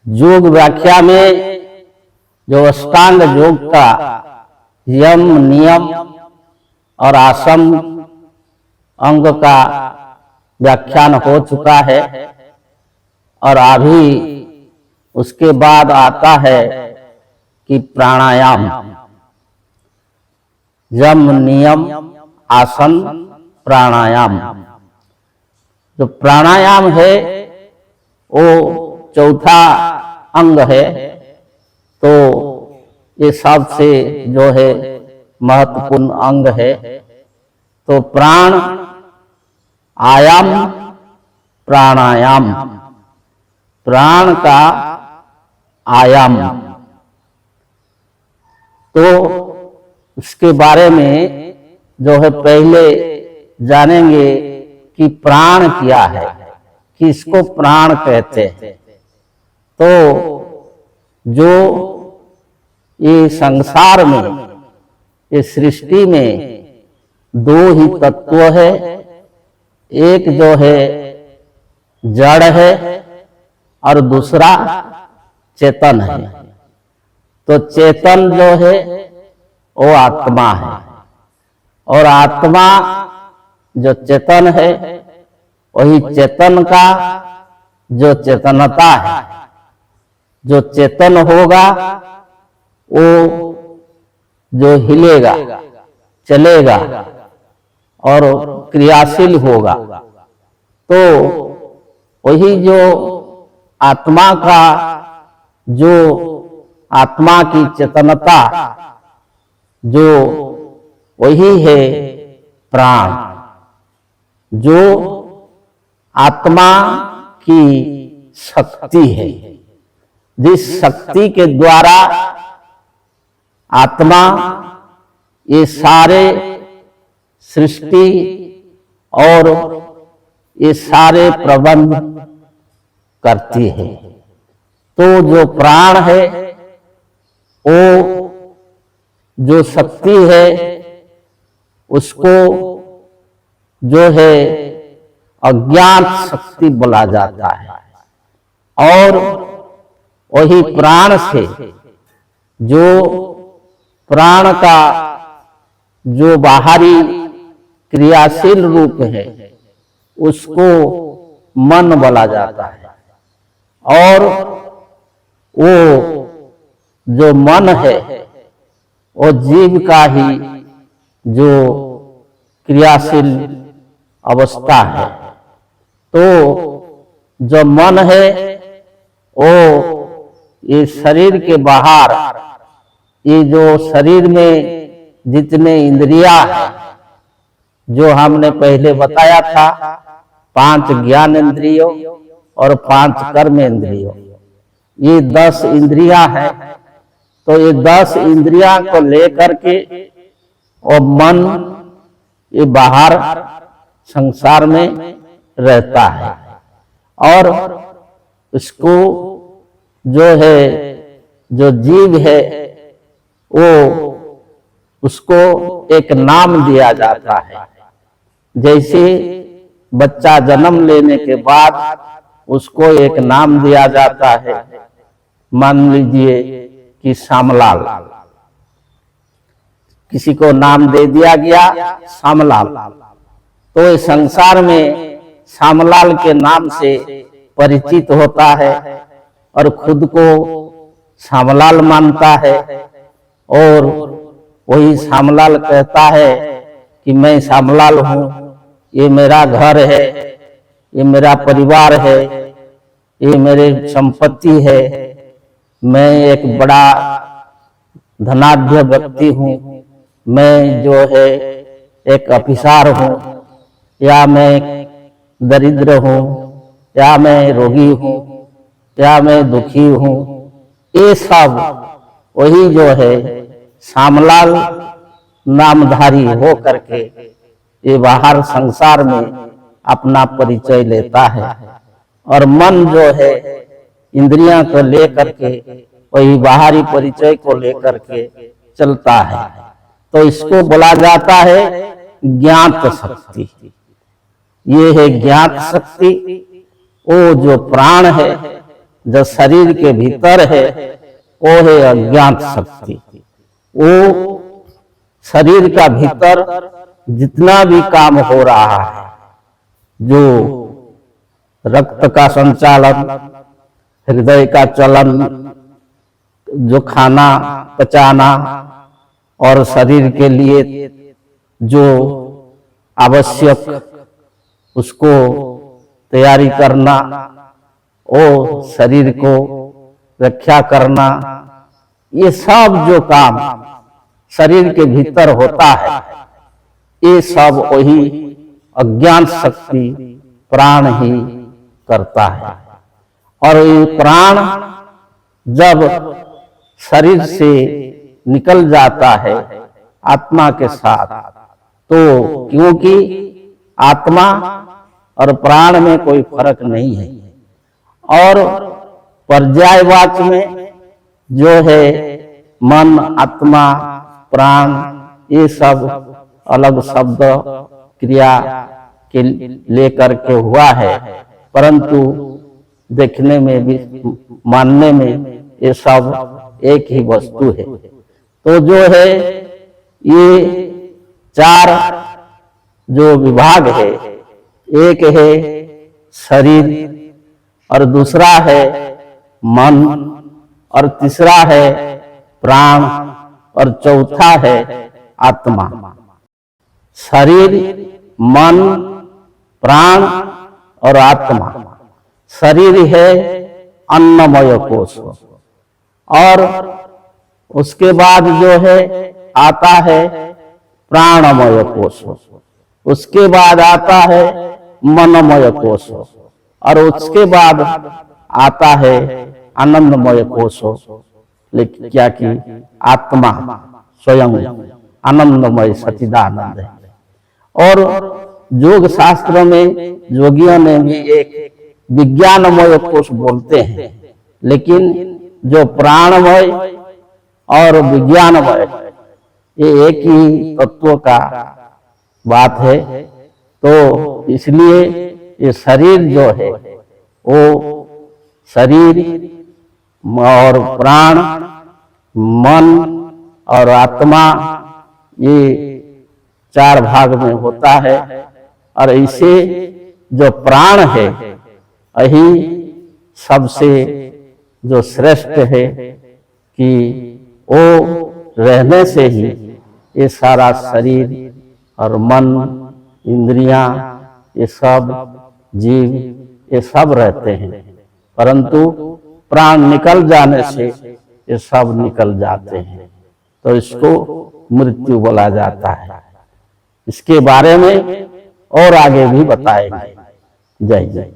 योग व्याख्या में जो अष्टांग योग का यम, नियम और आसन अंग का व्याख्यान हो चुका है और अभी उसके बाद आता है कि प्राणायाम, यम, नियम, आसन, प्राणायाम। जो प्राणायाम है वो चौथा अंग है, तो ये सबसे जो है महत्वपूर्ण अंग है। तो प्राण आयाम, प्राणायाम, प्राण का आयाम। तो उसके बारे में जो है पहले जानेंगे कि प्राण क्या है, किसको प्राण कहते हैं। तो जो ये संसार में, ये सृष्टि में दो ही तत्व है, एक जो है जड़ है और दूसरा चेतन है। तो चेतन जो है वो आत्मा है और आत्मा जो चेतन है वही चेतन का जो चेतनता है। जो चेतन होगा वो जो हिलेगा, चलेगा और क्रियाशील होगा। तो वही जो आत्मा का, जो आत्मा की चेतनता, जो वही है प्राण। जो आत्मा की शक्ति है, जिस शक्ति के द्वारा आत्मा ये सारे सृष्टि और ये सारे प्रबंध करती है। तो जो प्राण है वो जो शक्ति है उसको जो है अज्ञात शक्ति बोला जाता है। और वही प्राण से जो प्राण का जो बाहरी क्रियाशील रूप है उसको मन बोला जाता है। और वो जो मन है वो जीव का ही जो क्रियाशील अवस्था है। तो जो मन है वो ये शरीर के बाहर, ये जो शरीर में जितने इंद्रियां हैं, जो हमने पहले बताया था 5 ज्ञान इंद्रियों और 5 कर्म इंद्रियों, ये 10 इंद्रियां हैं। तो ये 10 इंद्रियां को लेकर के और मन ये बाहर संसार में रहता है। और उसको जो है, जो जीव है, वो उसको एक नाम दिया जाता है। जैसे बच्चा जन्म लेने के बाद उसको एक नाम दिया जाता है, मान लीजिए कि श्यामलाल, किसी को नाम दे दिया गया श्यामलाल। तो इस संसार में श्यामलाल के नाम से परिचित होता है और खुद को श्यामलाल मानता है। और वही श्यामलाल कहता है कि मैं श्यामलाल हूँ, ये मेरा घर है, ये मेरा परिवार है, ये मेरी संपत्ति है, मैं एक बड़ा धनाढ्य व्यक्ति हूँ, मैं जो है एक अफिसार हूँ, या मैं दरिद्र हूँ, या मैं रोगी हूँ, या मैं दुखी हूँ, ये सब वही जो है श्यामलाल नामधारी हो करके ये बाहर संसार में अपना परिचय लेता है। और मन जो है इंद्रियां को लेकर के वही बाहरी परिचय को लेकर के चलता है। तो इसको बोला जाता है ज्ञात शक्ति। ये है ज्ञात शक्ति। वो जो प्राण है, जो शरीर के भीतर है, वो है अज्ञात शक्ति। वो शरीर का भीतर जितना भी काम हो रहा है, जो रक्त का संचालन, हृदय का चलन, जो खाना पचाना और शरीर के लिए जो आवश्यक उसको तैयारी करना, वो शरीर को रक्षा करना, ये सब जो काम शरीर के भीतर होता है, ये सब वही अज्ञान शक्ति प्राण ही करता है। और ये प्राण जब शरीर से निकल जाता है आत्मा के साथ, तो क्योंकि आत्मा और प्राण में कोई फर्क नहीं है, और पर्यायवाच में जो है मन, आत्मा, प्राण, ये सब अलग शब्द क्रिया के लेकर के हुआ है, परंतु देखने में भी, मानने में ये सब एक ही वस्तु है। तो जो है ये चार जो विभाग है, एक है शरीर, और दूसरा है मन, और तीसरा है प्राण, और चौथा है आत्मा। शरीर, मन, प्राण और आत्मा। शरीर है अन्नमय कोश, और उसके बाद जो है आता है प्राणमय कोश, उसके बाद आता है मनमय कोश, और उसके बाद आता है आनंदमय कोश। लेकिन क्या कि आत्मा स्वयं आनंदमय सच्चिदानंद है। और योग शास्त्र में योगियों ने भी एक विज्ञानमय कोश बोलते हैं, लेकिन जो प्राणमय और विज्ञानमय ये एक ही तत्व का बात है। तो इसलिए ये शरीर जो है वो शरीर और प्राण, मन और आत्मा, ये चार भाग में होता है। और इसे जो प्राण है यही सबसे जो श्रेष्ठ है, कि वो रहने से ही ये सारा शरीर और मन, इंद्रियां, ये सब जीव, ये सब रहते हैं, परंतु प्राण निकल जाने से ये सब निकल जाते हैं। तो इसको मृत्यु बोला जाता है। इसके बारे में और आगे भी बताएंगे। जय जय।